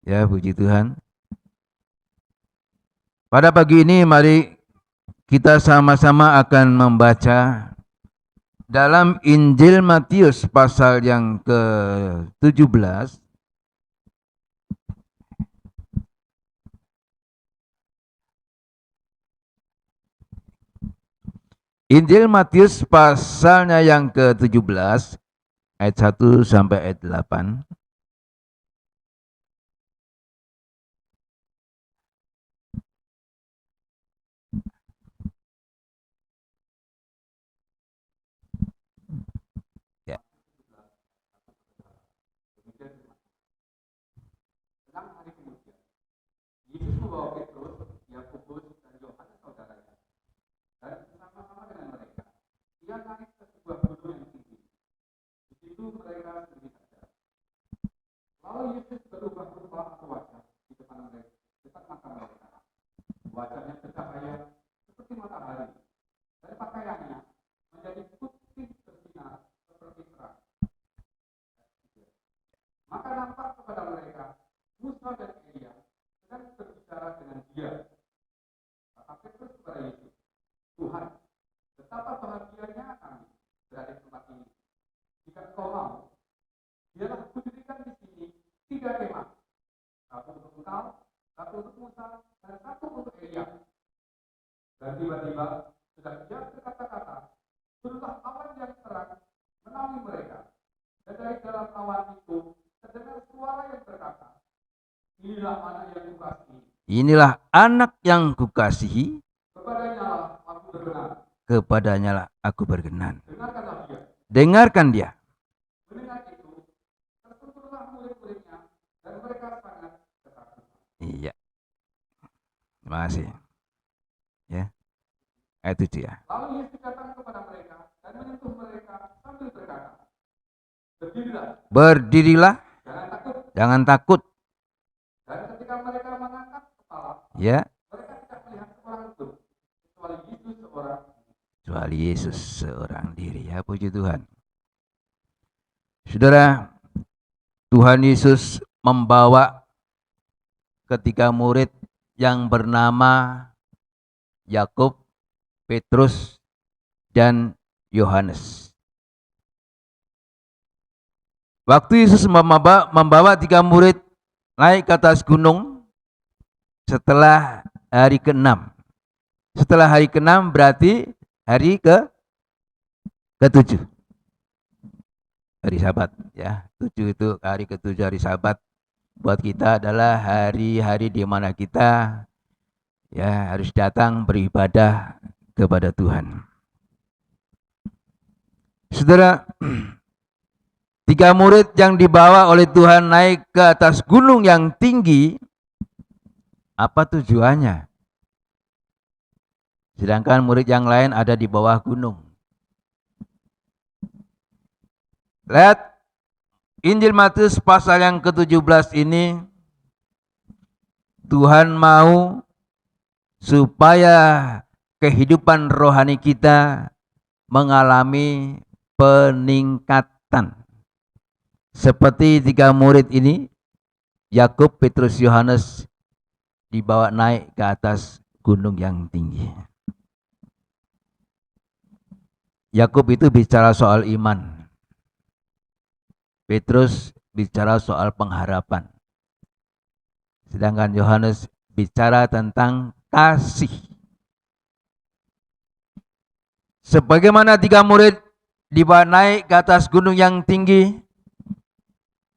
Ya, puji Tuhan. Pada pagi ini mari kita sama-sama akan membaca dalam Injil Matius pasal yang ke-17. Injil Matius pasalnya yang ke-17 ayat 1 sampai ayat 8. Ya. Yesus membawa Petrus, Yakobus, dan Yohanes saudaranya, dan bersama-sama dengan mereka, ia naik ke sebuah gunung yang tinggi. Di situ mereka sendiri saja. Lalu Yesus berubah rupa atau wajah di depan mereka, depan mata mereka. Wajahnya bercahaya seperti matahari, dan pakaiannya menjadi putih bersinar seperti terang. Maka nampak kepada mereka Musa dan Elia sedang berbicara dengan dia. Kata Petrus kepada Yesus, Tuhan, betapa bahagianya kami berada di tempat ini. Jika Engkau mau, biarlah kudirikan di sini 3 kemah, satu untuk Engkau, satu untuk Musa, dan satu untuk Elia. Dan tiba-tiba sudah dia berkata-kata, turunlah awan yang terang menaungi mereka. Dan dari dalam awan itu terdengar suara yang berkata, inilah anak yang kukasihi. Inilah anak yang kukasihi. Kepadanya aku berkenan. Kepadanya aku berkenan. Dengarkanlah dia. Dengarkan dia. Mendengar itu, tersentuhlah murid-muridnya dan mereka sangat ketakutan. Iya. Terima kasih. Ya. Ayat 7 ya. Lalu Yesus datang kepada mereka dan menyentuh mereka sambil berkata, berdirilah. Berdirilah. Jangan takut. Jangan takut. Dan ketika mereka mengangkat kepala, ya, mereka tidak melihat seorang pun kecuali Yesus seorang diri. Ya, puji Tuhan. Saudara, Tuhan Yesus membawa ketiga murid yang bernama Yakub, Petrus, dan Yohanes. Waktu Yesus membawa 3 murid naik ke atas gunung setelah hari ke-6. Setelah hari ke-6 berarti hari ke-7. Hari Sabat ya. 7 itu hari ke-7 hari Sabat. Buat kita adalah hari-hari di mana kita ya harus datang beribadah kepada Tuhan. Saudara, 3 murid yang dibawa oleh Tuhan naik ke atas gunung yang tinggi, apa tujuannya? Sedangkan murid yang lain ada di bawah gunung. Lihat Injil Matius pasal yang ke-17 ini, Tuhan mau supaya kehidupan rohani kita mengalami peningkatan. Seperti 3 murid ini, Yakub, Petrus, Yohanes dibawa naik ke atas gunung yang tinggi. Yakub itu bicara soal iman. Petrus bicara soal pengharapan. Sedangkan Yohanes bicara tentang kasih. Sebagaimana 3 murid dibawa naik ke atas gunung yang tinggi,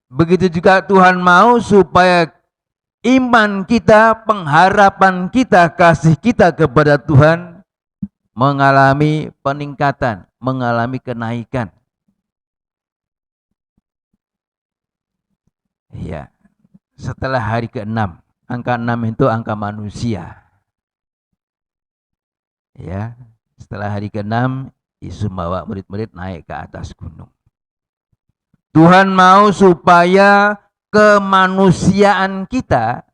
begitu juga Tuhan mau supaya iman kita, pengharapan kita, kasih kita kepada Tuhan mengalami peningkatan, mengalami kenaikan. Ya, setelah hari ke-6, angka 6 itu angka manusia. Ya, setelah hari ke-6, Yesus membawa murid-murid naik ke atas gunung. Tuhan mau supaya kemanusiaan kita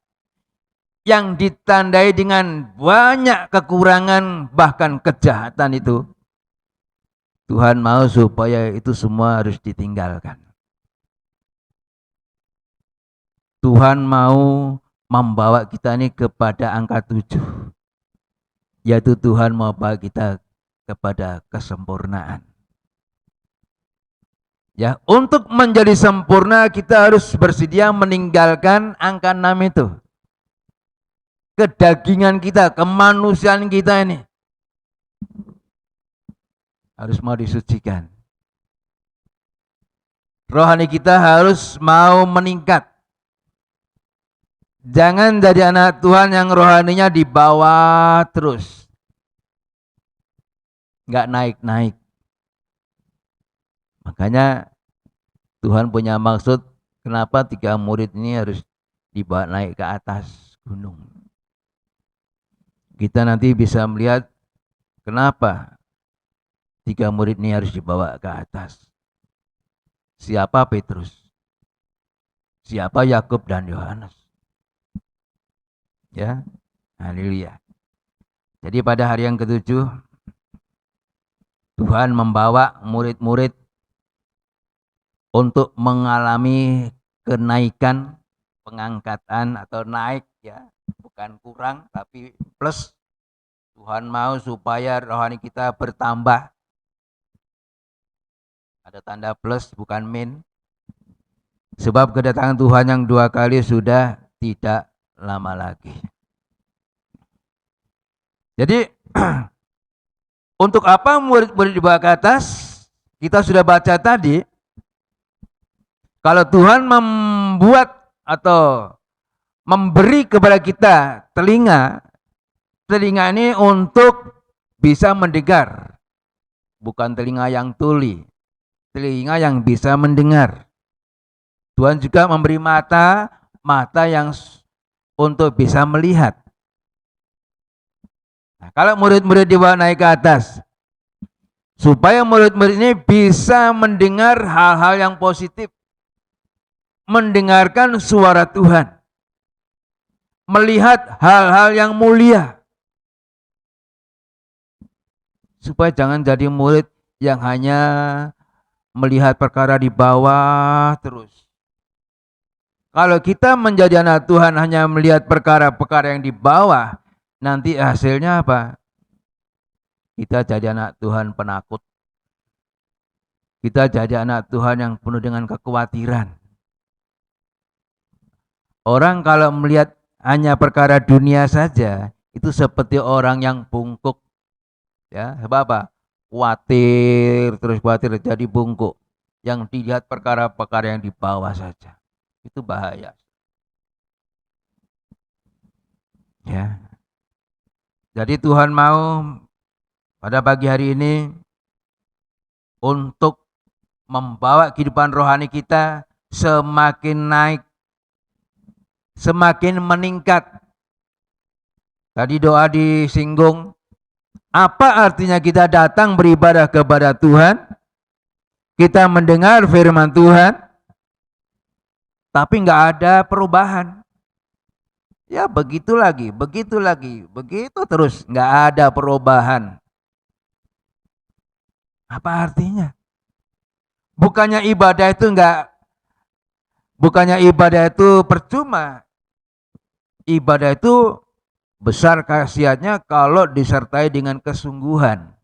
yang ditandai dengan banyak kekurangan bahkan kejahatan itu, Tuhan mau supaya itu semua harus ditinggalkan. Tuhan mau membawa kita ini kepada angka 7. Yaitu Tuhan mau bawa kita kepada kesempurnaan. Ya, untuk menjadi sempurna kita harus bersedia meninggalkan angka 6 itu. Kedagingan kita, kemanusiaan kita ini harus mau disucikan. Rohani kita harus mau meningkat. Jangan jadi anak Tuhan yang rohaninya di bawah terus. Nggak naik-naik. Makanya Tuhan punya maksud kenapa 3 murid ini harus dibawa naik ke atas gunung. Kita nanti bisa melihat kenapa 3 murid ini harus dibawa ke atas. Siapa Petrus? Siapa Yakub dan Yohanes? Ya, haleluya. Jadi pada hari yang ke-7 Tuhan membawa murid-murid untuk mengalami kenaikan, pengangkatan atau naik ya, bukan kurang tapi plus. Tuhan mau supaya rohani kita bertambah. Ada tanda plus bukan min. Sebab kedatangan Tuhan yang 2 kali sudah tidak lama lagi. Jadi untuk apa murid-murid dibawa ke atas? Kita sudah baca tadi. Kalau Tuhan membuat atau memberi kepada kita telinga ini untuk bisa mendengar. Bukan telinga yang tuli, telinga yang bisa mendengar. Tuhan juga memberi mata yang untuk bisa melihat. Nah, kalau murid-murid dibawa naik ke atas, supaya murid-murid ini bisa mendengar hal-hal yang positif, mendengarkan suara Tuhan, melihat hal-hal yang mulia, supaya jangan jadi murid yang hanya melihat perkara di bawah terus. Kalau kita menjadi anak Tuhan hanya melihat perkara-perkara yang di bawah, nanti hasilnya apa? Kita jadi anak Tuhan penakut. Kita jadi anak Tuhan yang penuh dengan kekhawatiran. Orang kalau melihat hanya perkara dunia saja, itu seperti orang yang bungkuk. Ya, sebab apa? Khawatir jadi bungkuk. Yang dilihat perkara-perkara yang di bawah saja. Itu bahaya. Ya. Jadi Tuhan mau pada pagi hari ini untuk membawa kehidupan rohani kita semakin naik, semakin meningkat. Tadi doa disinggung, apa artinya kita datang beribadah kepada Tuhan? Kita mendengar firman Tuhan, tapi nggak ada perubahan. Ya begitu lagi, begitu terus, nggak ada perubahan. Apa artinya? Bukannya ibadah itu percuma. Ibadah itu besar khasiatnya kalau disertai dengan kesungguhan.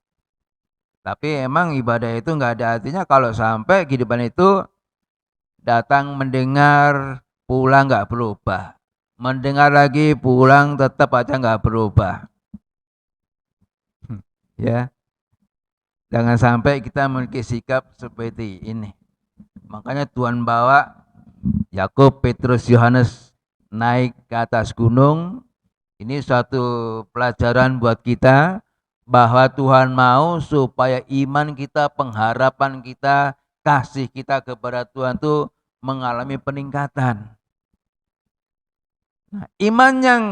Tapi emang ibadah itu nggak ada artinya kalau sampai kehidupan itu datang mendengar, pulang nggak berubah. Mendengar lagi, pulang tetap aja nggak berubah. Ya, jangan sampai kita memiliki sikap seperti ini. Makanya Tuhan bawa Yakub, Petrus, Yohanes naik ke atas gunung. Ini suatu pelajaran buat kita bahwa Tuhan mau supaya iman kita, pengharapan kita, kasih kita kepada Tuhan itu mengalami peningkatan. Nah, iman yang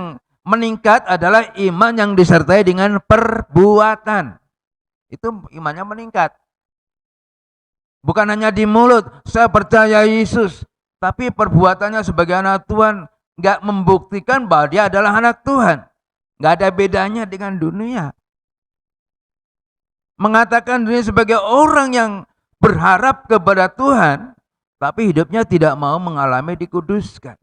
meningkat adalah iman yang disertai dengan perbuatan. Itu imannya meningkat. Bukan hanya di mulut, saya percaya Yesus, tapi perbuatannya sebagai anak Tuhan nggak membuktikan bahwa dia adalah anak Tuhan. Nggak ada bedanya dengan dunia. Mengatakan diri sebagai orang yang berharap kepada Tuhan, tapi hidupnya tidak mau mengalami dikuduskan.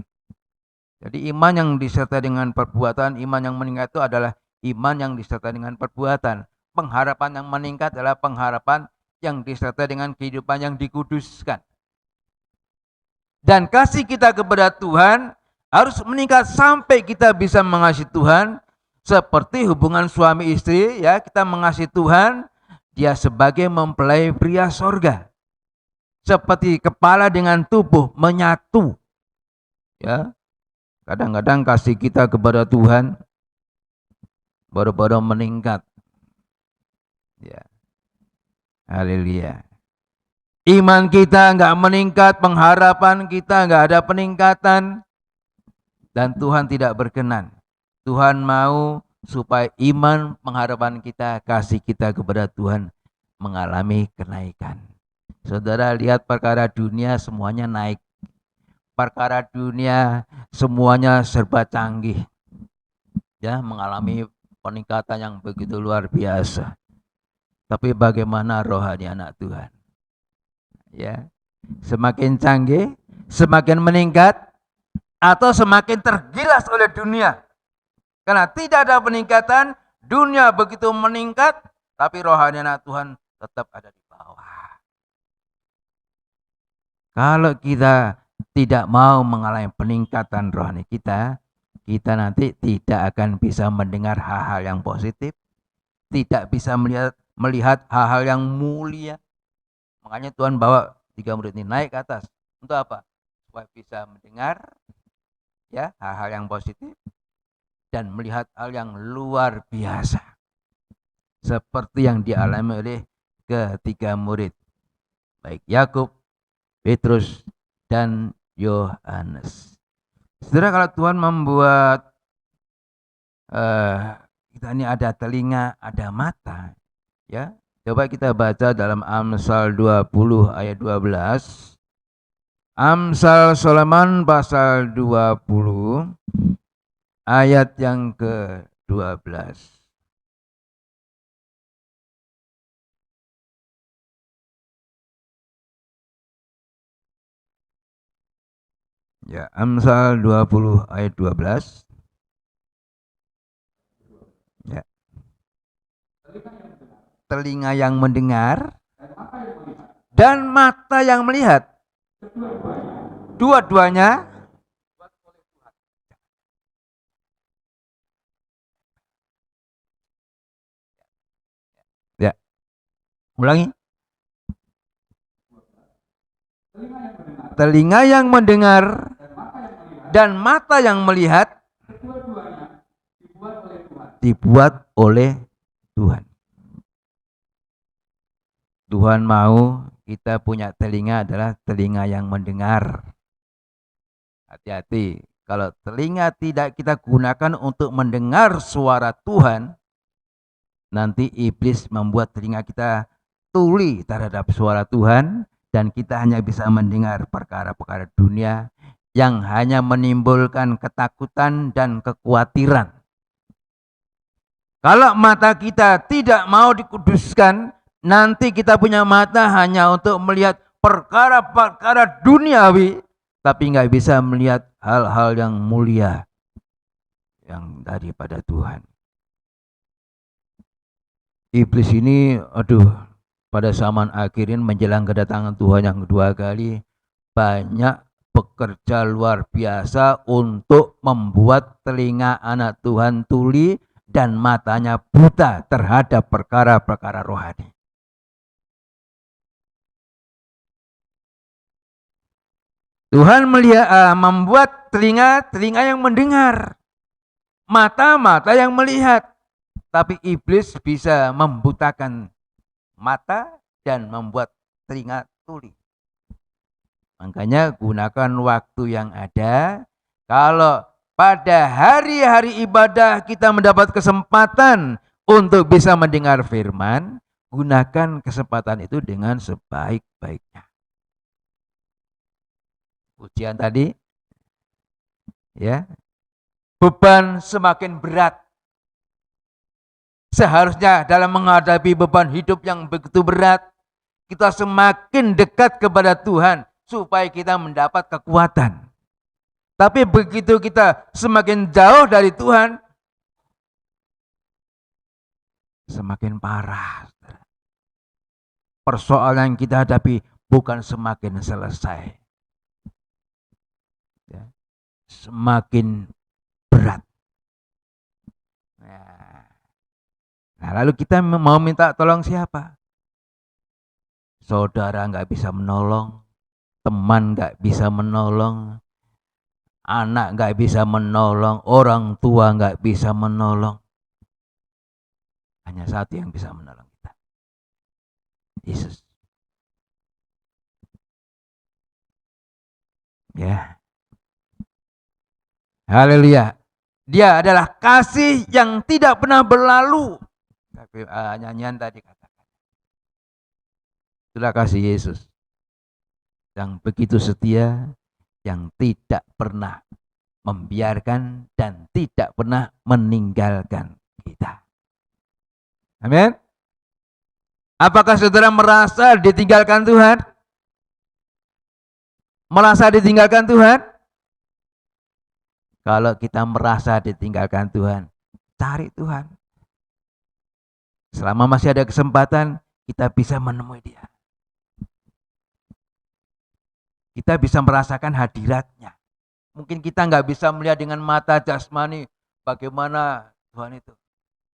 Jadi iman yang disertai dengan perbuatan, iman yang meningkat itu adalah iman yang disertai dengan perbuatan. Pengharapan yang meningkat adalah pengharapan yang disertai dengan kehidupan yang dikuduskan. Dan kasih kita kepada Tuhan harus meningkat sampai kita bisa mengasihi Tuhan seperti hubungan suami istri, ya, kita mengasihi Tuhan, dia sebagai mempelai pria sorga. Seperti kepala dengan tubuh menyatu. Ya. Kadang-kadang kasih kita kepada Tuhan baru-baru meningkat. Ya. Haleluya. Iman kita enggak meningkat, pengharapan kita enggak ada peningkatan, dan Tuhan tidak berkenan. Tuhan mau supaya iman, pengharapan kita, kasih kita kepada Tuhan mengalami kenaikan. Saudara lihat perkara dunia semuanya naik. Perkara dunia semuanya serba canggih. Ya, mengalami peningkatan yang begitu luar biasa. Tapi bagaimana rohani anak Tuhan? Ya, semakin canggih, semakin meningkat, atau semakin tergilas oleh dunia. Karena tidak ada peningkatan, dunia begitu meningkat, tapi rohani anak Tuhan tetap ada di bawah. Kalau kita tidak mau mengalami peningkatan rohani kita nanti tidak akan bisa mendengar hal-hal yang positif, tidak bisa melihat hal-hal yang mulia. Makanya Tuhan bawa 3 murid ini naik ke atas. Untuk apa? Supaya bisa mendengar, ya, hal-hal yang positif dan melihat hal yang luar biasa. Seperti yang dialami oleh ketiga murid. Baik Yakub, Petrus, dan Yohanes. Saudara, kalau Tuhan membuat kita ini ada telinga, ada mata, ya. Coba kita baca dalam Amsal 20 ayat 12. Amsal Solomon pasal 20 ayat yang ke-12. Ya, Amsal 20 ayat 12. Ya. Telinga yang mendengar dan mata yang melihat. Dua-duanya ya. Ulangi. Telinga yang mendengar dan mata yang melihat dibuat oleh Tuhan. Tuhan mau kita punya telinga adalah telinga yang mendengar. Hati-hati, kalau telinga tidak kita gunakan untuk mendengar suara Tuhan, nanti iblis membuat telinga kita tuli terhadap suara Tuhan, dan kita hanya bisa mendengar perkara-perkara dunia yang hanya menimbulkan ketakutan dan kekhawatiran. Kalau mata kita tidak mau dikuduskan, nanti kita punya mata hanya untuk melihat perkara-perkara duniawi, tapi nggak bisa melihat hal-hal yang mulia yang daripada Tuhan. Iblis ini, pada zaman akhirin menjelang kedatangan Tuhan yang kedua kali, banyak bekerja luar biasa untuk membuat telinga anak Tuhan tuli dan matanya buta terhadap perkara-perkara rohani. Tuhan membuat telinga yang mendengar, mata yang melihat, tapi iblis bisa membutakan mata dan membuat telinga tuli. Makanya gunakan waktu yang ada. Kalau pada hari-hari ibadah kita mendapat kesempatan untuk bisa mendengar firman, gunakan kesempatan itu dengan sebaik-baiknya. Ujian tadi, ya, beban semakin berat. Seharusnya dalam menghadapi beban hidup yang begitu berat, kita semakin dekat kepada Tuhan supaya kita mendapat kekuatan. Tapi begitu kita semakin jauh dari Tuhan, semakin parah. Persoalan yang kita hadapi bukan semakin selesai, ya, semakin berat. Nah, lalu kita mau minta tolong siapa? Saudara nggak bisa menolong, teman nggak bisa menolong, anak nggak bisa menolong, orang tua nggak bisa menolong. Hanya satu yang bisa menolong kita, Yesus. Ya, haleluya. Dia adalah kasih yang tidak pernah berlalu. Tapi nyanyian tadi katakan, itulah kasih Yesus yang begitu setia, yang tidak pernah membiarkan dan tidak pernah meninggalkan kita. Amin. Apakah saudara merasa ditinggalkan Tuhan? Merasa ditinggalkan Tuhan? Kalau kita merasa ditinggalkan Tuhan, cari Tuhan. Selama masih ada kesempatan, kita bisa menemui Dia. Kita bisa merasakan hadirat-Nya. Mungkin kita nggak bisa melihat dengan mata jasmani bagaimana Tuhan itu.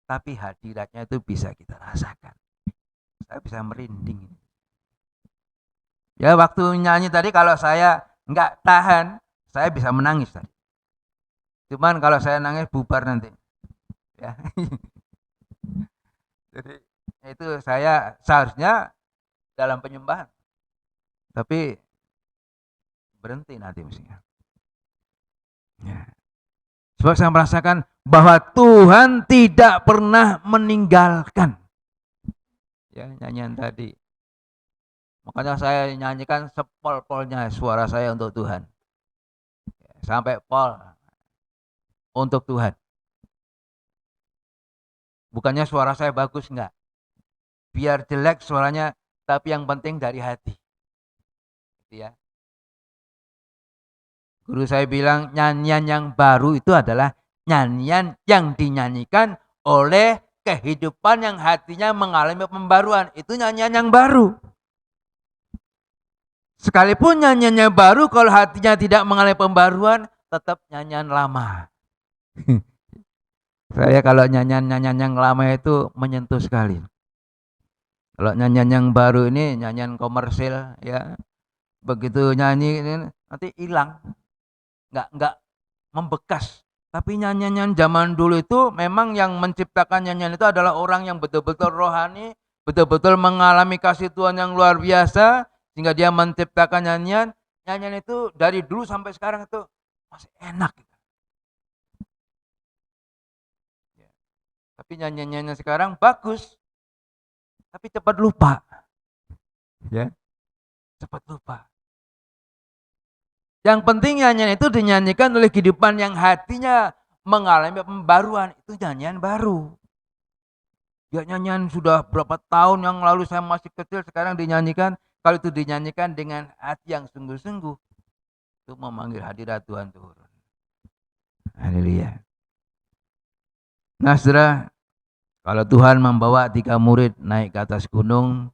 Tapi hadirat-Nya itu bisa kita rasakan. Saya bisa merinding. Ya, waktu nyanyi tadi kalau saya nggak tahan, saya bisa menangis tadi. Cuman kalau saya nangis bubar nanti. Ya. Jadi itu saya seharusnya dalam penyembahan. Tapi berhenti nanti mestinya. Ya. Sebab saya merasakan bahwa Tuhan tidak pernah meninggalkan. Ya, nyanyian tadi. Makanya saya nyanyikan sepol-polnya suara saya untuk Tuhan. Sampai pol untuk Tuhan. Bukannya suara saya bagus, enggak. Biar jelek suaranya, tapi yang penting dari hati. Gitu ya. Guru saya bilang nyanyian yang baru itu adalah nyanyian yang dinyanyikan oleh kehidupan yang hatinya mengalami pembaruan. Itu nyanyian yang baru. Sekalipun nyanyiannya baru, kalau hatinya tidak mengalami pembaruan, tetap nyanyian lama. Saya kalau nyanyian yang lama itu menyentuh sekali. Kalau nyanyian yang baru ini nyanyian komersil, ya, begitu nyanyi ini nanti hilang, nggak membekas. Tapi nyanyian zaman dulu itu memang yang menciptakan nyanyian itu adalah orang yang betul-betul rohani, betul-betul mengalami kasih Tuhan yang luar biasa, sehingga dia menciptakan nyanyian. Nyanyian itu dari dulu sampai sekarang itu masih enak. Tapi nyanyiannya sekarang bagus, tapi cepat lupa. Ya, cepat lupa. Yang penting nyanyian itu dinyanyikan oleh kehidupan yang hatinya mengalami pembaruan. Itu nyanyian baru. Ya, nyanyian sudah berapa tahun yang lalu saya masih kecil, sekarang dinyanyikan. Kalau itu dinyanyikan dengan hati yang sungguh-sungguh, itu memanggil hadirat Tuhan turun. Haleluya. Nah, saudara, kalau Tuhan membawa 3 murid naik ke atas gunung,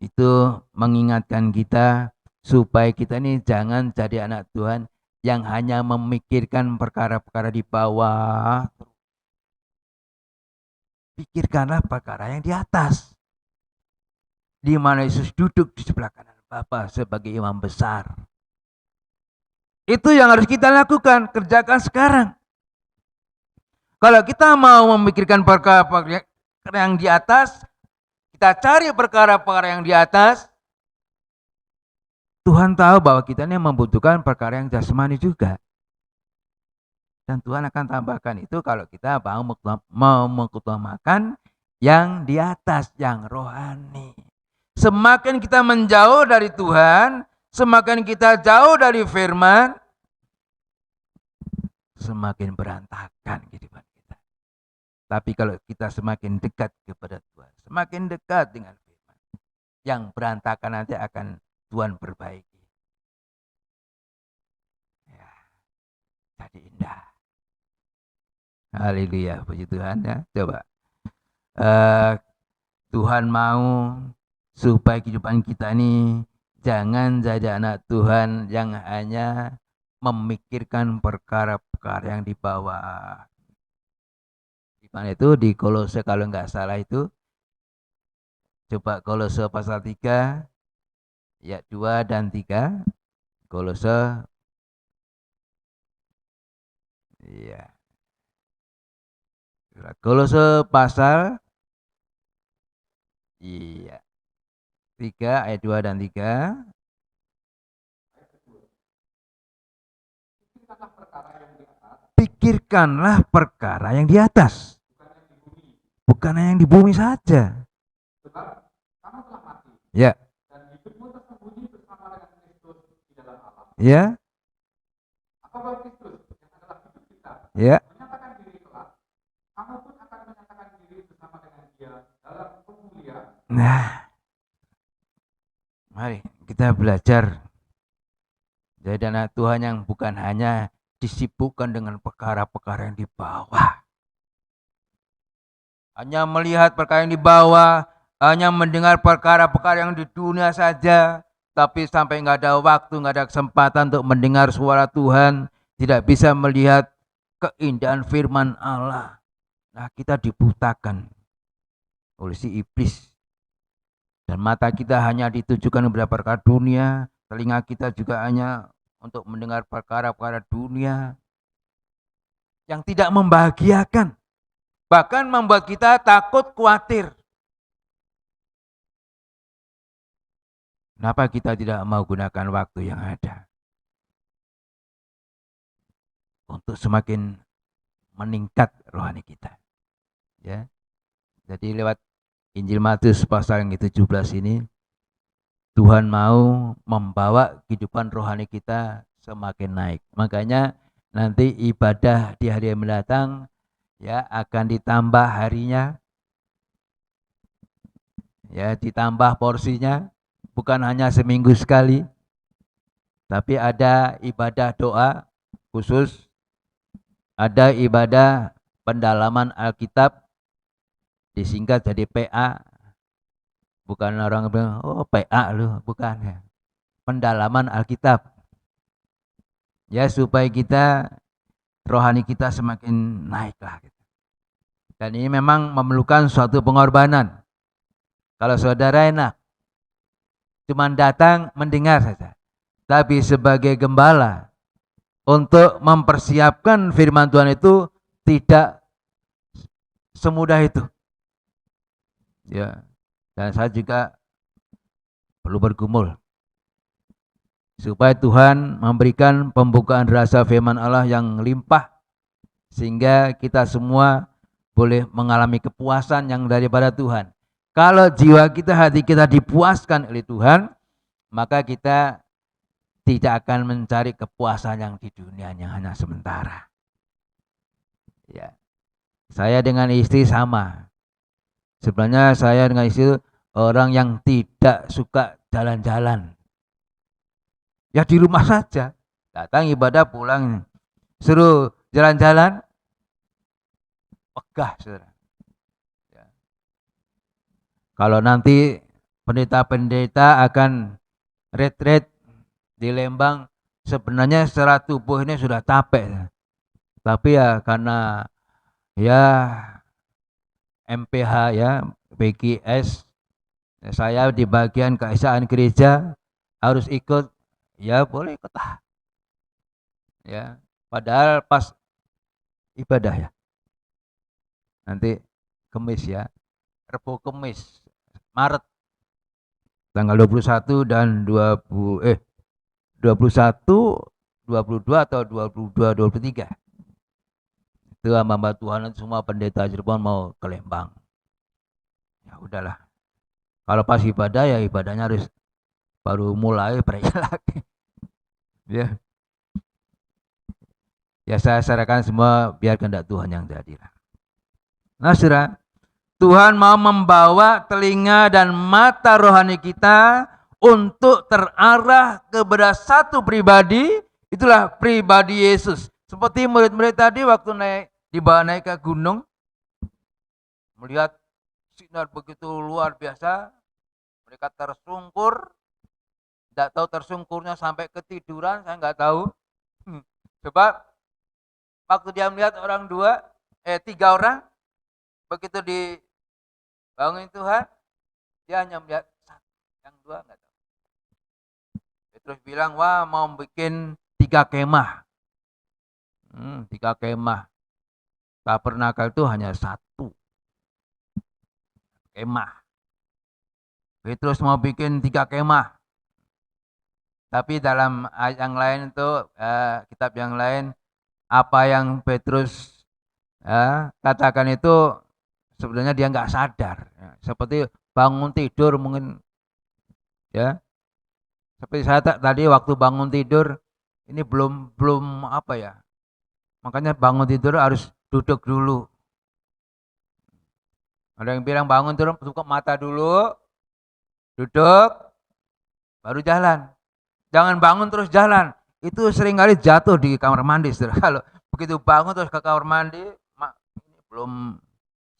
itu mengingatkan kita supaya kita ini jangan jadi anak Tuhan yang hanya memikirkan perkara-perkara di bawah. Pikirkanlah perkara yang di atas, di mana Yesus duduk di sebelah kanan Bapa sebagai imam besar. Itu yang harus kita lakukan, kerjakan sekarang. Kalau kita mau memikirkan perkara-perkara yang di atas, kita cari perkara-perkara yang di atas, Tuhan tahu bahwa kita ini membutuhkan perkara yang jasmani juga. Dan Tuhan akan tambahkan itu kalau kita mau mengutamakan yang di atas, yang rohani. Semakin kita menjauh dari Tuhan, semakin kita jauh dari firman, semakin berantakan kehidupan kita. Tapi kalau kita semakin dekat kepada Tuhan, semakin dekat dengan firman, yang berantakan nanti akan Tuhan perbaiki. Ya. Haleluya, puji Tuhan ya. Coba. Tuhan mau supaya kehidupan kita ini jangan jadi anak Tuhan yang hanya memikirkan perkara-perkara yang di bawah. Di mana itu? Di Kolose kalau nggak salah itu. Coba Kolose pasal 3, ayat 2 dan 3. Kolose. Iya. Kolose pasal 3 ayat 2 dan 3. Pikirkanlah perkara yang di atas, bukan yang di bumi saja. Sebab kamu telah mati. Ya. Dan hidupmu tersembunyi bersama dengan Kristus di dalam Allah. Ya. Apabila Kristus yang adalah hidup kita Ya. menyatakan diri kelak, kamu pun akan menyatakan diri bersama dengan Dia dalam kemuliaan. Nah, mari kita belajar jadi anak Tuhan yang bukan hanya disibukkan dengan perkara-perkara yang di bawah. Hanya melihat perkara yang di bawah, hanya mendengar perkara-perkara yang di dunia saja, tapi sampai nggak ada waktu, nggak ada kesempatan untuk mendengar suara Tuhan, tidak bisa melihat keindahan firman Allah. Nah, kita dibutakan oleh si iblis. Dan mata kita hanya ditujukan kepada perkara dunia, telinga kita juga hanya untuk mendengar perkara-perkara dunia yang tidak membahagiakan, bahkan membuat kita takut, khawatir. Kenapa kita tidak mau gunakan waktu yang ada untuk semakin meningkat rohani kita? Ya. Jadi lewat Injil Matius pasal yang ke-17 ini, Tuhan mau membawa kehidupan rohani kita semakin naik. Makanya nanti ibadah di hari yang mendatang ya akan ditambah harinya, ya ditambah porsinya, bukan hanya seminggu sekali, tapi ada ibadah doa khusus, ada ibadah pendalaman Alkitab, disingkat jadi PA. Bukan orang bilang, oh PA lu, bukan ya. Pendalaman Alkitab. Ya supaya kita, rohani kita semakin naik lah. Dan ini memang memerlukan suatu pengorbanan. Kalau saudara enak, cuma datang mendengar saja. Tapi sebagai gembala, untuk mempersiapkan firman Tuhan itu tidak semudah itu. Ya. Dan saya juga perlu bergumul supaya Tuhan memberikan pembukaan rasa firman Allah yang limpah sehingga kita semua boleh mengalami kepuasan yang daripada Tuhan. Kalau jiwa kita, hati kita dipuaskan oleh Tuhan, maka kita tidak akan mencari kepuasan yang di dunia yang hanya sementara. Ya. Saya dengan istri sama. Sebenarnya saya dengan istri orang yang tidak suka jalan-jalan. Ya di rumah saja. Datang ibadah pulang. Suruh jalan-jalan. Pegah, saudara. Ya. Kalau nanti pendeta-pendeta akan retret di Lembang, sebenarnya secara tubuh ini sudah capek. Tapi ya karena ya MPH ya, PGS, saya di bagian keesaan gereja harus ikut, ya boleh ikut lah. Ya, padahal pas ibadah ya. Nanti Kemis ya, Rebo Kemis, Maret tanggal 21 dan 21, 22 atau 22, 23. Itu hamba Tuhan semua pendeta Cirebon mau ke Lembang. Ya udahlah. Kalau pas ibadah ya ibadahnya harus baru mulai pergi lagi. Ya. Ya saya serahkan semua biar kehendak Tuhan yang jadi. Nah, saudara, Tuhan mau membawa telinga dan mata rohani kita untuk terarah kepada satu pribadi, itulah pribadi Yesus. Seperti murid-murid tadi waktu naik dibawa naik ke gunung, melihat sinar begitu luar biasa, mereka tersungkur, tidak tahu tersungkurnya sampai ketiduran, saya nggak tahu. Sebab waktu dia melihat tiga orang, begitu dibangun Tuhan, dia hanya melihat satu, yang dua nggak tahu. Petrus bilang, wah mau bikin 3 kemah. 3 kemah. Tabernakel itu hanya 1 kemah. Petrus mau bikin 3 kemah. Tapi dalam ayat yang lain itu, kitab yang lain, apa yang Petrus katakan itu sebenarnya dia nggak sadar. Seperti bangun tidur mungkin, ya. Seperti saya tadi waktu bangun tidur, ini belum apa ya. Makanya bangun tidur harus duduk dulu. Ada yang bilang bangun tidur buka mata dulu, duduk, baru jalan. Jangan bangun terus jalan. Itu seringkali jatuh di kamar mandi. Kalau begitu bangun terus ke kamar mandi, ini belum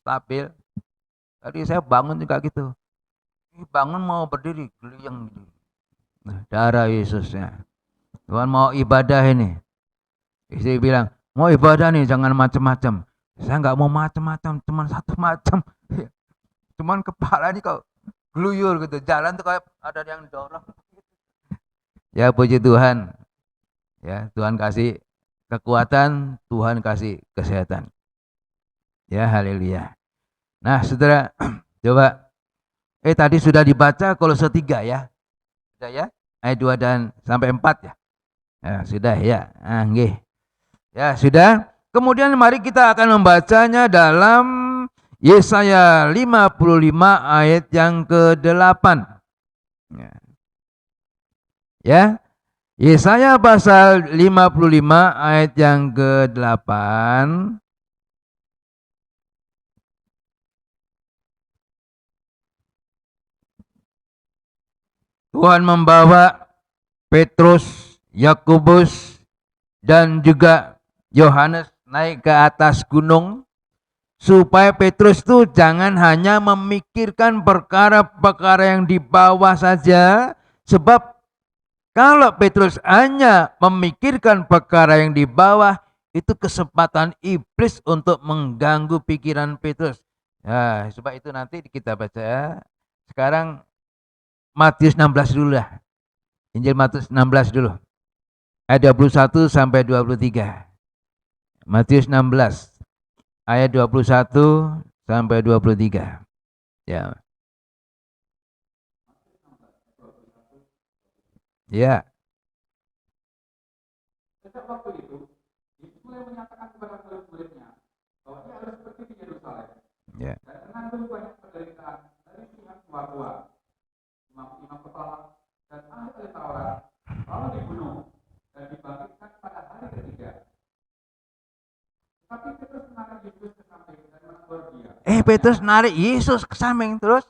stabil. Tadi saya bangun juga gitu. Bangun mau berdiri, geliyang gitu. Nah, darah Yesusnya. Tuhan mau ibadah ini. Istri bilang, mau ibadah nih, jangan macam-macam. Saya nggak mau macam-macam, cuma satu macam. Cuman kepala ini kok gluyur gitu. Jalan tuh kayak ada yang dorong. Ya puji Tuhan. Ya, Tuhan kasih kekuatan, Tuhan kasih kesehatan. Ya, haleluya. Nah, Saudara, coba tadi sudah dibaca Kolose 3 ya. Sudah ya? Ayat 2 dan sampai 4 ya. Ya, sudah ya. Nggih. Ya, sudah. Kemudian mari kita akan membacanya dalam Yesaya 55 ayat yang ke-8. Ya. Yesaya pasal 55 ayat yang ke-8. Tuhan membawa Petrus, Yakobus, dan juga Yohanes naik ke atas gunung supaya Petrus itu jangan hanya memikirkan perkara-perkara yang di bawah saja, sebab kalau Petrus hanya memikirkan perkara yang di bawah, itu kesempatan iblis untuk mengganggu pikiran Petrus. Nah, sebab itu nanti kita baca. Sekarang Matius 16 dulu lah. Injil Matius 16 dulu. Ayat 21 sampai 23. Matius 16 ayat 21 sampai 23. Ya. Ya. Sejak waktu itu, Yesus mulai menyatakan kepada murid-muridnya bahwa dia harus pergi ke Yerusalem Ya. dan menanggung banyak penderitaan dari pihak tua-tua, imam-imam kepala, dan ahli-ahli Taurat, lalu dibunuh dan dibangkitkan pada hari ketiga. Tetapi Petrus menarik Yesus ke samping dan menegur dia. Petrus narik Yesus ke samping terus.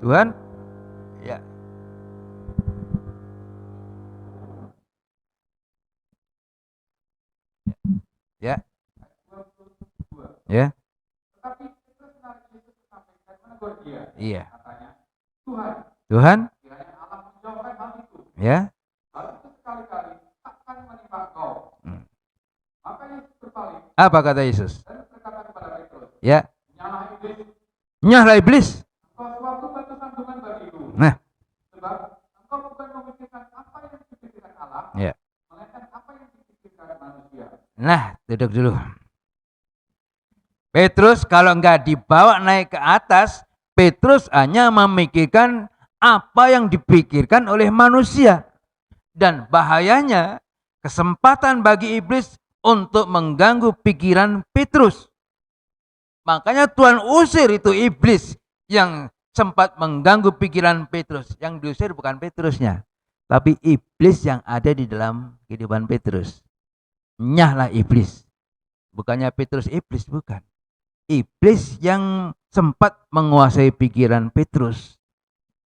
Tuhan. Ya. Ya. Ya. Tetapi Petrus menarik Yesus ke samping dan menegur dia. Iya. Katanya, Tuhan. kiranya Allah menjauhkan hal itu. Ya. Hal itu sekali-kali akan menimpa kau. Maka Yesus berpaling. Apa kata Yesus? Dan berkata kepada Petrus. Ya. Nyala iblis. Nyahlah iblis. Engkau suatu batu sandungan bagiku. Nah. Sebab engkau bukan memikirkan apa yang dipikirkan Allah, Ya. melainkan apa yang dipikirkan manusia. Nah, duduk dulu. Petrus kalau enggak dibawa naik ke atas, Petrus hanya memikirkan apa yang dipikirkan oleh manusia. Dan bahayanya, kesempatan bagi iblis untuk mengganggu pikiran Petrus. Makanya Tuhan usir itu iblis yang sempat mengganggu pikiran Petrus. Yang diusir bukan Petrusnya, tapi iblis yang ada di dalam kehidupan Petrus. Nyahlah iblis. Bukannya Petrus iblis, bukan. Iblis yang sempat menguasai pikiran Petrus.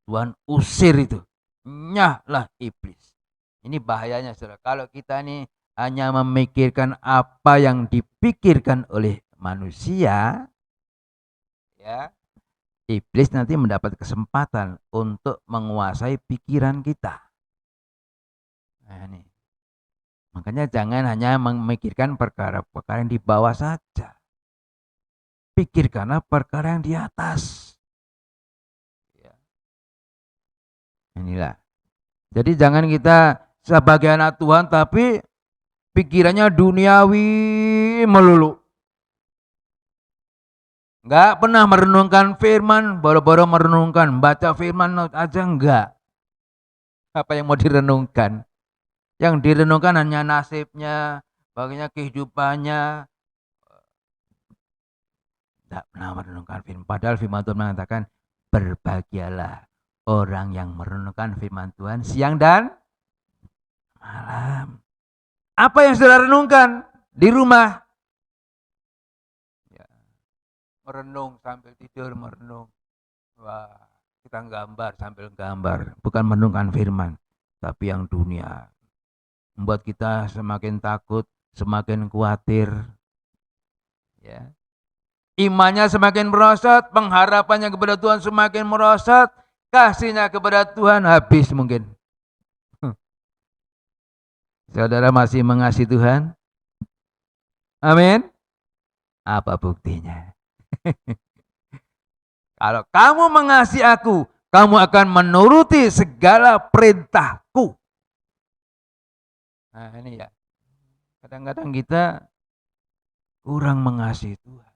Tuhan usir itu. Nyahlah iblis. Ini bahayanya, saudara. Kalau kita ini hanya memikirkan apa yang dipikirkan oleh manusia, ya, iblis nanti mendapat kesempatan untuk menguasai pikiran kita. Nah, ini. Makanya jangan hanya memikirkan perkara-perkara yang di bawah saja. Pikirkanlah perkara yang di atas. Ya. Inilah. Jadi jangan kita sebagai anak Tuhan tapi pikirannya duniawi melulu. Enggak pernah merenungkan firman, baru-baru merenungkan, baca firman aja enggak. Apa yang mau direnungkan? Yang direnungkan hanya nasibnya, bagaimana kehidupannya. Tidak pernah merenungkan firman. Padahal firman Tuhan mengatakan, berbahagialah orang yang merenungkan firman Tuhan siang dan malam. Apa yang saudara renungkan di rumah? Ya, merenung sambil tidur, merenung. Wah, kita gambar sambil gambar. Bukan merenungkan firman, tapi yang dunia. Membuat kita semakin takut, semakin khawatir. Ya. Imannya semakin merosot, pengharapannya kepada Tuhan semakin merosot, kasihnya kepada Tuhan habis mungkin. Saudara masih mengasihi Tuhan? Amin. Apa buktinya? Kalau kamu mengasihi aku, kamu akan menuruti segala perintahku. Nah ini ya. Kadang-kadang kita kurang mengasihi Tuhan.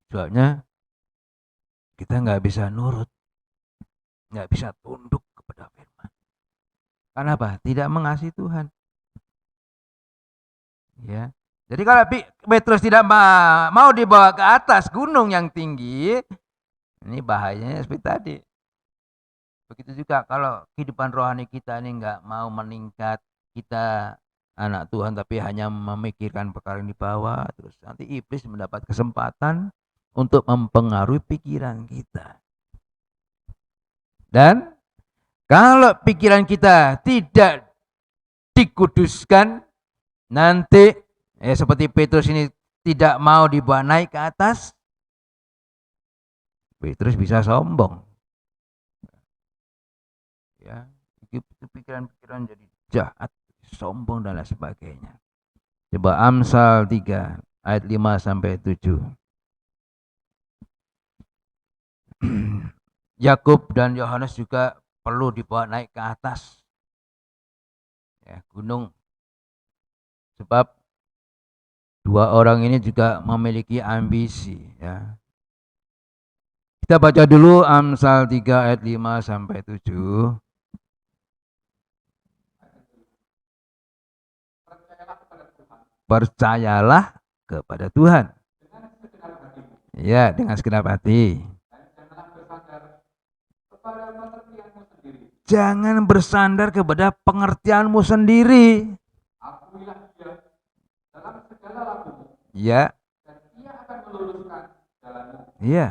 Soalnya kita nggak bisa nurut. Nggak bisa tunduk kepada firman. Kenapa? Tidak mengasihi Tuhan. Ya. Jadi kalau Petrus tidak mau dibawa ke atas gunung yang tinggi, ini bahayanya seperti tadi. Begitu juga kalau kehidupan rohani kita ini nggak mau meningkat, kita anak Tuhan tapi hanya memikirkan perkara yang di bawah, terus nanti iblis mendapat kesempatan untuk mempengaruhi pikiran kita. Dan kalau pikiran kita tidak dikuduskan, nanti seperti Petrus ini tidak mau dibawa naik ke atas, Petrus bisa sombong. Ya, pikiran-pikiran jadi jahat, sombong dan lain sebagainya. Coba Amsal 3 ayat 5 sampai 7. Yakub dan Yohanes juga perlu dibawa naik ke atas. Ya, gunung. Sebab dua orang ini juga memiliki ambisi, ya. Kita baca dulu Amsal 3 ayat 5 sampai 7. Percayalah kepada Tuhan. Ya, dengan segenap hati. Jangan bersandar kepada pengertianmu sendiri. Akuilah dia dalam segala lakumu. Ya. Dan ia akan meluruskan jalanmu. Iya.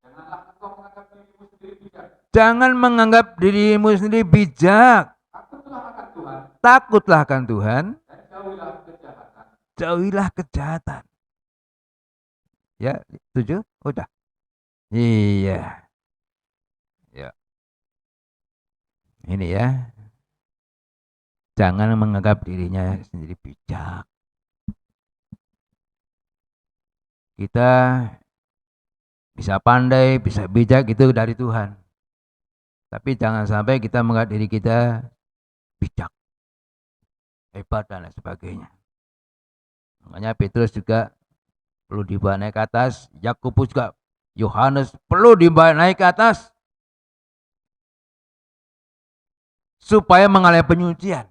Janganlah engkau menganggap dirimu sendiri bijak. Jangan menganggap dirimu sendiri bijak. Takutlah akan Tuhan. Takutlah akan Tuhan. Dan jauhilah kejahatan. Jauhilah kejahatan. Ya, 7? Udah. Iya. Ya. Ini ya. Jangan menganggap dirinya sendiri bijak. Kita bisa pandai, bisa bijak itu dari Tuhan. Tapi jangan sampai kita menganggap diri kita bijak, hebat dan lain sebagainya. Makanya Petrus juga perlu dibawa naik ke atas, Yakobus juga, Yohanes perlu dibawa naik ke atas supaya mengalami penyucian.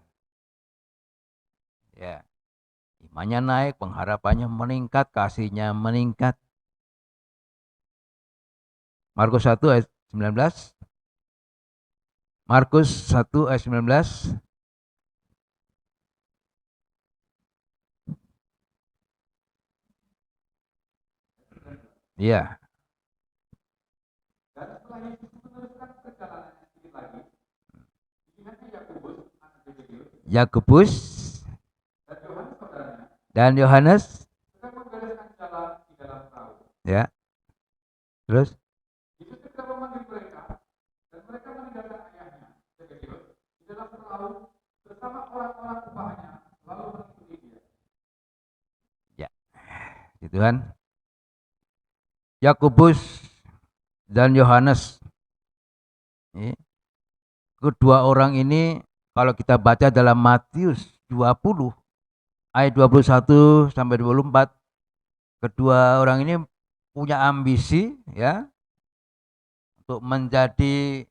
Ya, imannya naik, pengharapannya meningkat, kasihnya meningkat. Markus 1 ayat 19. Markus 1 ayat 19. Iya. Dan setelah Yesus meneruskan perjalanannya sedikit lagi, dilihatnya Yakobus, anak Zebedius, Yakobus dan Yohanes saudaranya dan Yohanes, sedang membereskan jalan di dalam perahu. ya. Terus Yesus segera memanggil mereka, dan mereka meninggalkan ayahnya, Zebedius, di dalam perahu bersama orang-orang upahnya, lalu mengikuti dia. ya, gitu kan. Yakobus dan Yohanes. Ini, kedua orang ini kalau kita baca dalam Matius 20 ayat 21 sampai 24, kedua orang ini punya ambisi ya untuk menjadi,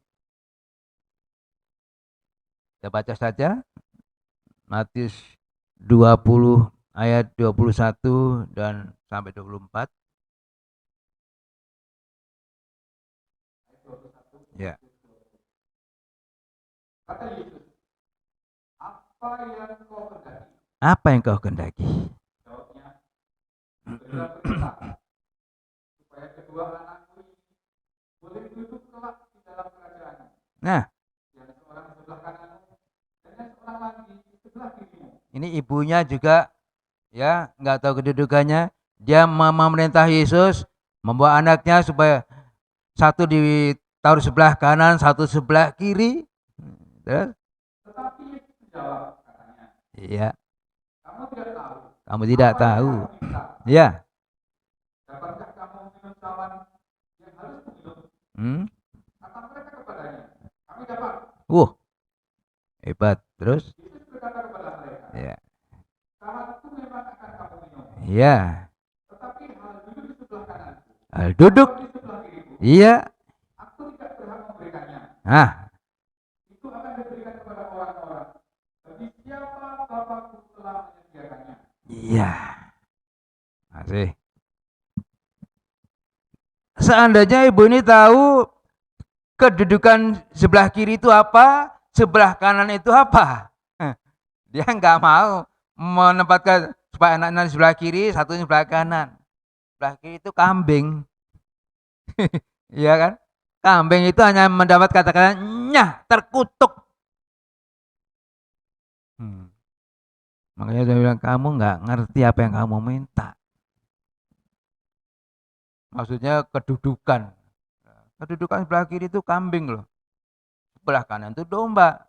kita baca saja Matius 20 ayat 21 dan sampai 24. Ya. Kata Yesus, apa yang kau kehendaki? Apa yang kau kehendaki? Jawabnya, segera perintah, supaya kedua anakku ini boleh duduk kelak di dalam kerajaanmu, Nah, yang seorang di sebelah kananmu dan yang seorang lagi di sebelah kirimu. ini ibunya juga ya nggak tahu kedudukannya. Dia memerintah Yesus membawa anaknya supaya satu ditaruh sebelah kanan, satu sebelah kiri. Terus? Tetapi Yesus menjawab, katanya, Iya, kamu tidak tahu kamu tidak apa yang tahu. kamu minta. Ya. Dapatkah kamu minum cawan yang harus diminum? Hmm? Kata mereka kepadanya, kami dapat. Hebat. Terus? Yesus berkata kepada mereka, Ya. cawan itu memang akan kamu minum, Iya. tetapi hal duduk di sebelah kananku Duduk. atau di sebelah kiriku, Iya. aku tidak berhak memberikannya. Nah, Itu akan diberikan kepada orang-orang bagi siapa Bapakku telah menyediakannya. iya. Masih. Seandainya ibu ini tahu kedudukan sebelah kiri itu apa, sebelah kanan itu apa, dia nggak mau menempatkan supaya anaknya di sebelah kiri, satunya sebelah kanan. Sebelah kiri itu kambing, iya kan? Kambing itu hanya mendapat kata-kata nyah, terkutuk. Makanya saya bilang kamu nggak ngerti apa yang kamu minta. Maksudnya kedudukan. Kedudukan sebelah kiri itu kambing loh. Sebelah kanan itu domba.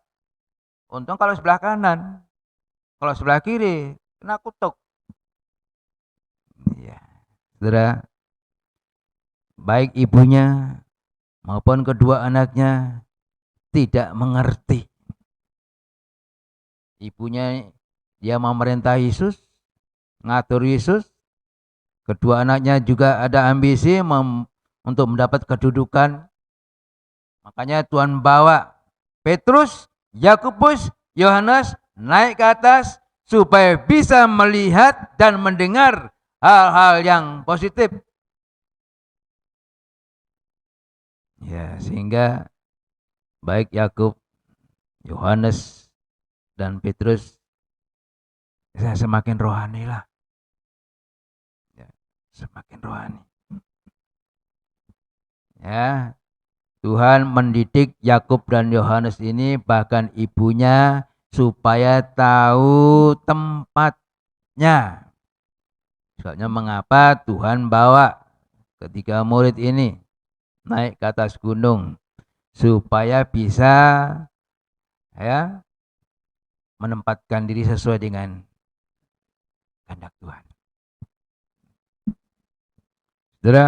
Untung kalau sebelah kanan. Kalau sebelah kiri kena kutuk. Iya. Saudara, baik ibunya maupun kedua anaknya tidak mengerti. Ibunya dia memerintah Yesus, ngatur Yesus. Kedua anaknya juga ada ambisi untuk mendapat kedudukan. Makanya Tuhan bawa Petrus, Yakobus, Yohanes naik ke atas supaya bisa melihat dan mendengar hal-hal yang positif. Ya, sehingga baik Yakub, Yohanes, dan Petrus semakin rohani lah. Ya, semakin rohani. Ya, Tuhan mendidik Yakub dan Yohanes ini, bahkan ibunya, supaya tahu tempatnya. Soalnya mengapa Tuhan bawa ketiga murid ini naik ke atas gunung supaya bisa ya menempatkan diri sesuai dengan kehendak Tuhan. Saudara,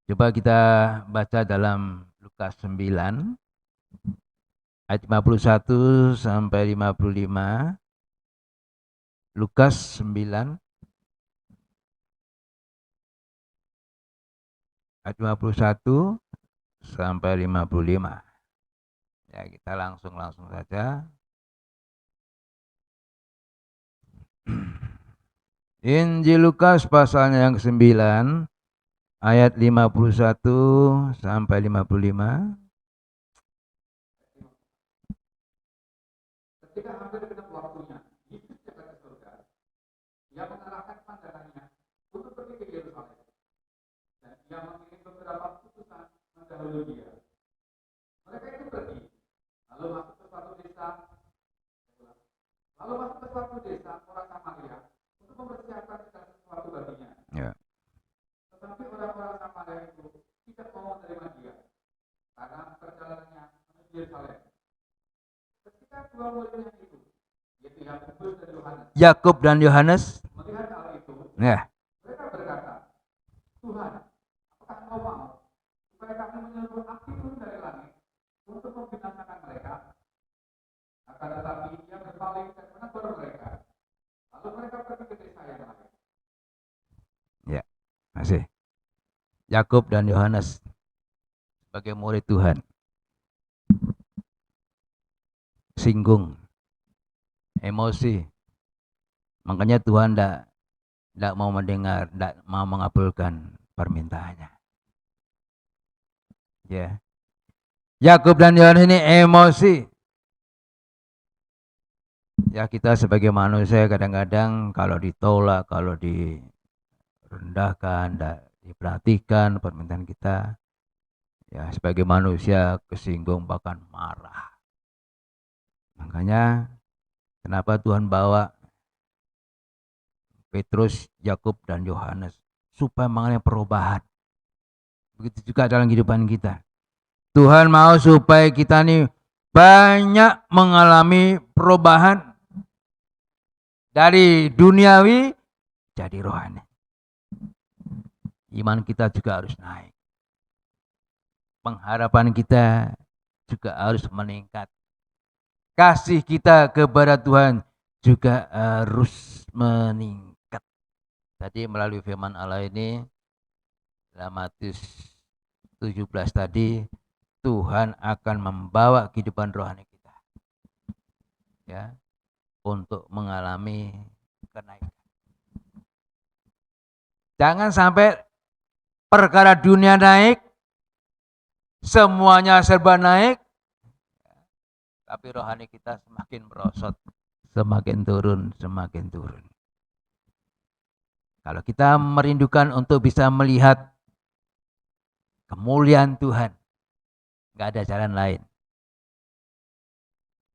coba kita baca dalam Lukas 9 ayat 51 sampai 55. Lukas 9 ayat 51 sampai 55. Ya, kita langsung saja. Injil Lukas pasalnya yang ke-9 ayat 51 sampai 55. Ketika hampir genap waktunya, Yesus jalan ke surga. Ia mengarahkan pandangannya untuk pergi ke Yerusalem, dan ia mengirim beberapa utusan mendahului dia. Mereka itu pergi, lalu masuk ke suatu desa lalu masuk ke suatu desa orang Samaria untuk mempersiapkan segala sesuatu baginya. Ya. Tetapi orang-orang Samaria itu tidak mau menerima dia karena perjalanannya menuju Yerusalem. Ketika dua muridnya itu, yaitu Yakobus dan Yohanes, Yakub dan Yohanes, melihat hal itu, ya, mereka berkata, Tuhan, apakah Engkau mau supaya kami menyuruh api turun dari langit untuk membinasakan mereka? Akan tetapi ia berpaling dan menegur mereka. Lalu mereka pergi ke desa yang lain. ya, masih. Yakub dan Yohanes sebagai murid Tuhan singgung, emosi, makanya Tuhan tidak mau mendengar, tidak mau mengabulkan permintaannya. Ya, Yakub dan Yohanes ini emosi. Ya, kita sebagai manusia kadang-kadang kalau ditolak, kalau direndahkan, tidak diperhatikan permintaan kita, ya sebagai manusia kesinggung bahkan marah. Makanya kenapa Tuhan bawa Petrus, Yakub dan Yohanes supaya mengalami perubahan. Begitu juga dalam kehidupan kita. Tuhan mau supaya kita ini banyak mengalami perubahan dari duniawi jadi rohani. Iman kita juga harus naik. Pengharapan kita juga harus meningkat. Kasih kita kepada Tuhan juga harus meningkat. Tadi melalui firman Allah ini dalam Matius 17 tadi, Tuhan akan membawa kehidupan rohani kita, ya, untuk mengalami kenaikan. Jangan sampai perkara dunia naik, semuanya serba naik, tapi rohani kita semakin merosot, semakin turun, semakin turun. Kalau kita merindukan untuk bisa melihat kemuliaan Tuhan, nggak ada jalan lain.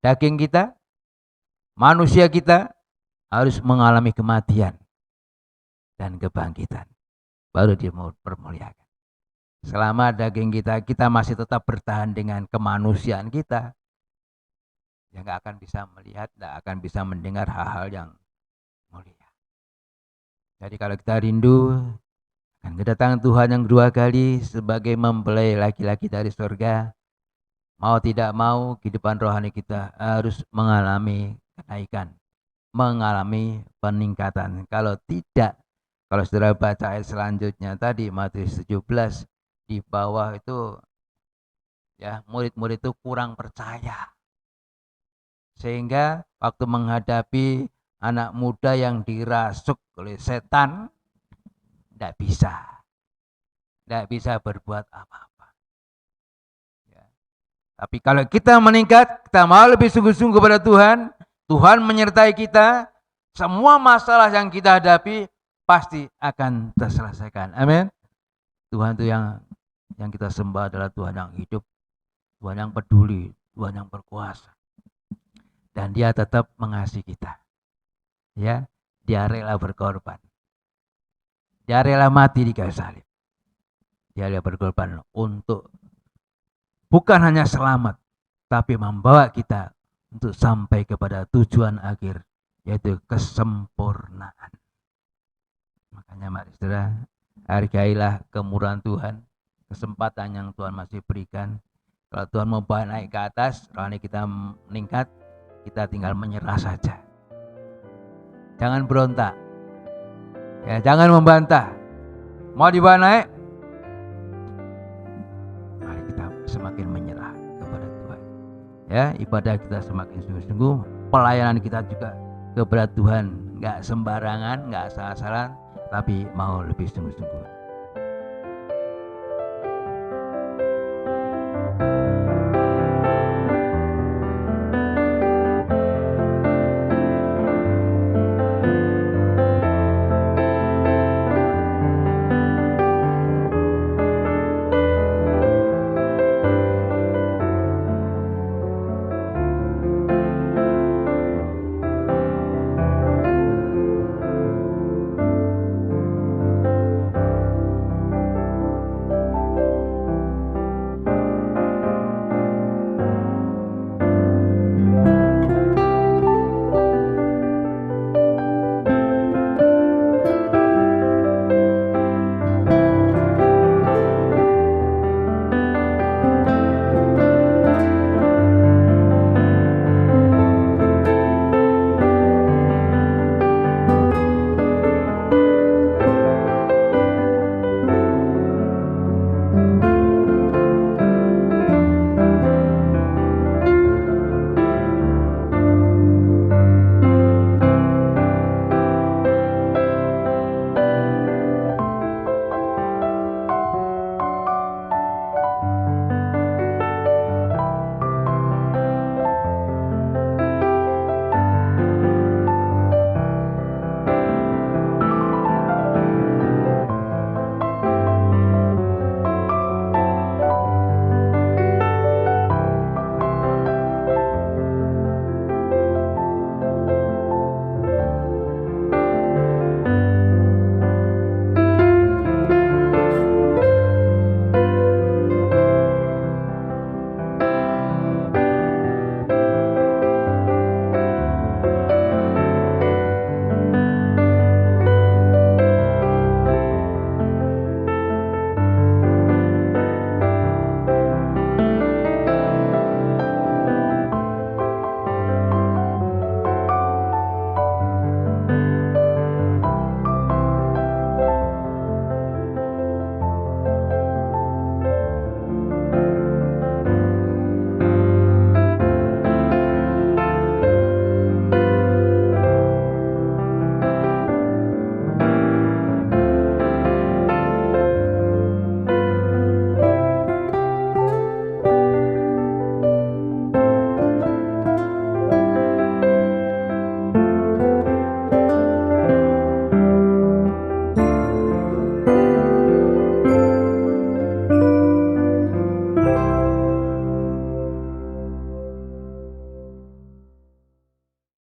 Daging kita, manusia kita harus mengalami kematian dan kebangkitan, baru dipermuliakan. Selama daging kita masih tetap bertahan dengan kemanusiaan kita, ya nggak akan bisa melihat, nggak akan bisa mendengar hal-hal yang mulia. Jadi kalau kita rindu akan kedatangan Tuhan yang kedua kali sebagai mempelai laki-laki dari surga, mau tidak mau kehidupan rohani kita harus mengalami kenaikan, mengalami peningkatan. Kalau tidak, kalau saudara baca ayat selanjutnya tadi Matius 17, di bawah itu ya murid-murid itu kurang percaya. Sehingga waktu menghadapi anak muda yang dirasuk oleh setan, tidak bisa berbuat apa-apa. Ya. Tapi kalau kita meningkat, kita mau lebih sungguh-sungguh pada Tuhan, Tuhan menyertai kita, semua masalah yang kita hadapi pasti akan terselesaikan. Amin. Tuhan itu yang kita sembah adalah Tuhan yang hidup, Tuhan yang peduli, Tuhan yang berkuasa. Dan dia tetap mengasihi kita. Ya, dia rela berkorban. Dia rela mati di kayu salib. Dia rela berkorban untuk bukan hanya selamat, tapi membawa kita untuk sampai kepada tujuan akhir, yaitu kesempurnaan. Makanya mari saudara, hargailah kemurahan Tuhan, kesempatan yang Tuhan masih berikan. Kalau Tuhan mau bawa naik ke atas, rohani kita meningkat, kita tinggal menyerah saja. Jangan berontak. Ya, jangan membantah. Mau dibawa naik, mari kita semakin menyerah kepada Tuhan. Ya, ibadah kita semakin sungguh-sungguh, pelayanan kita juga kepada Tuhan, nggak sembarangan, nggak asal-asalan, tapi mau lebih sungguh-sungguh.